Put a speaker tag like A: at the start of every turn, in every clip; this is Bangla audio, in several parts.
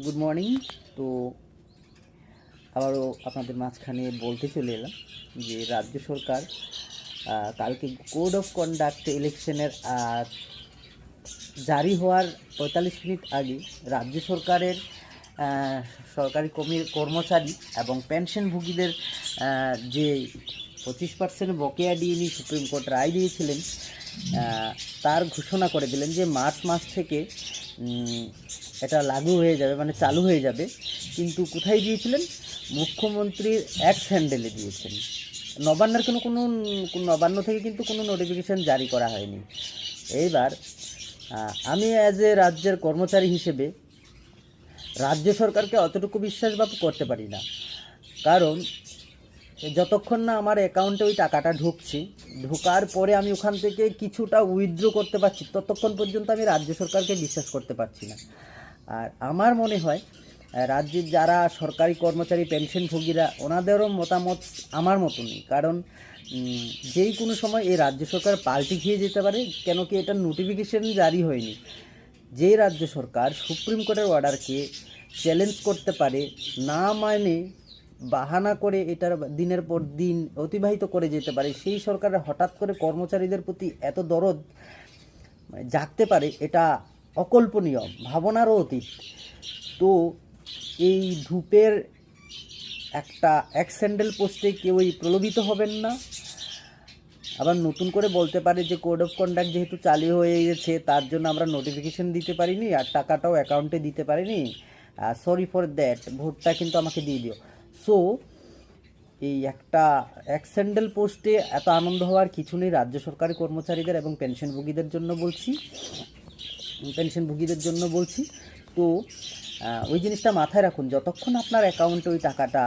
A: Good morning. তো আবারও আপনাদের মাঝখানে বলতে চলে এলাম যে রাজ্য সরকার কালকে কোড অফ কন্ডাক্ট ইলেকশনের জারি হওয়ার ৪৫ মিনিট আগে রাজ্য সরকারের সরকারি কর্মচারী এবং পেনশনভোগীদের যে 25% বকেয়া দিয়ে নিয়ে সুপ্রিম কোর্ট রায় দিয়েছিলেন, তার ঘোষণা করে দিলেন যে মার্চ মাস থেকে এটা লাগু হয়ে যাবে, মানে চালু হয়ে যাবে। কিন্তু কোথায় দিয়েছিলেন? মুখ্যমন্ত্রীর এক্স হ্যান্ডেলে দিয়েছেন। নবান্নের কোনো নবান্ন থেকে কিন্তু কোনো নোটিফিকেশান জারি করা হয়নি। এইবার আমি অ্যাজ এ রাজ্যের কর্মচারী হিসেবে রাজ্য সরকারকে অতটুকু বিশ্বাস বা করতে পারি না, কারণ যতক্ষণ না আমার অ্যাকাউন্টে ওই টাকাটা ঢোকার পরে আমি ওখান থেকে কিছুটা উইথড্র করতে পারছি, ততক্ষণ পর্যন্ত আমি রাজ্য সরকারকে বিশ্বাস করতে পারছি না। আর আমার মনে হয় রাজ্যের যারা সরকারি কর্মচারী পেনশনভোগীরা, ওনাদেরও মতামত আমার মতনই, কারণ যেই কোনো সময় এই রাজ্য সরকার পাল্টে খেয়ে যেতে পারে। কেন কি এটার নোটিফিকেশন জারি হয়নি। যেই রাজ্য সরকার সুপ্রিম কোর্টের অর্ডারকে চ্যালেঞ্জ করতে পারে, না মানে বাহানা করে এটার দিনের পর দিন অতিবাহিত করে যেতে পারে, সেই সরকারের হঠাৎ করে কর্মচারীদের প্রতি এত দরদ জাগতে পারে, এটা অকল্পনীয়, ভাবনারও অতীত। তো এই ধূপের একটা এক স্যান্ডেল পোস্টে কেউই প্রলোভিত হবেন না। আবার নতুন করে বলতে পারে যে কোড অফ কন্ডাক্ট যেহেতু চালু হয়ে গেছে, তার জন্য আমরা নোটিফিকেশন দিতে পারিনি আর টাকাটাও অ্যাকাউন্টে দিতে পারিনি, সরি ফর দ্যাট, ভোটটা কিন্তু আমাকে দিয়ে দিও। সো এই একটা এক স্যান্ডেল পোস্টে এত আনন্দ হওয়ার কিছু নেই। রাজ্য সরকারি কর্মচারীদের এবং পেনশনভোগীদের জন্য বলছি। তো ওই জিনিসটা মাথায় রাখুন, যতক্ষণ আপনার অ্যাকাউন্টে ওই টাকাটা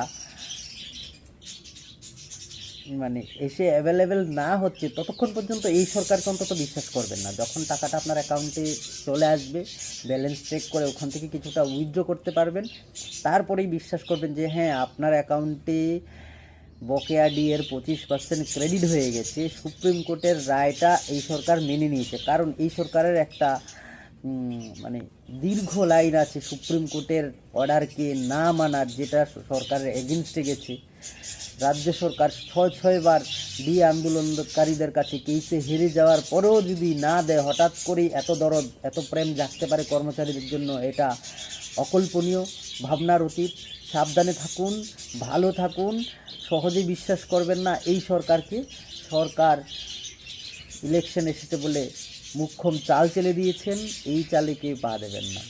A: মানে এসে অ্যাভেলেবেল না হচ্ছে, ততক্ষণ পর্যন্ত এই সরকারকে অন্তত বিশ্বাস করবেন না। যখন টাকাটা আপনার অ্যাকাউন্টে চলে আসবে, ব্যালেন্স চেক করে ওখান থেকে কিছুটা উইথড্র করতে পারবেন, তারপরেই বিশ্বাস করবেন যে হ্যাঁ, আপনার অ্যাকাউন্টে বকেয়া ডিএর 25% ক্রেডিট হয়ে গেছে। সুপ্রিম কোর্টের রায়টা এই সরকার মেনে নিয়েছে, কারণ এই সরকারের একটা মানে দীর্ঘ লাইন আছে সুপ্রিম কোর্টের অর্ডারকে না মানার, যেটা সরকারের এগেনস্টে গেছে। রাজ্য সরকার 6বার ডিএ আন্দোলনকারীদের কাছে কেসে হেরে যাওয়ার পরেও যদি না দেয়, হঠাৎ করেই এত দরদ, এত প্রেম জাগতে পারে কর্মচারীদের জন্য, এটা অকল্পনীয়, ভাবনার অতীত। সাবধানে থাকুন, ভালো থাকুন, সহজে বিশ্বাস করবেন না এই সরকারকে। সরকার ইলেকশন এসেছে বলে মুখ্যম চাল চেলে দিয়েছেন, এই চালে কেউ পা দেবেন না।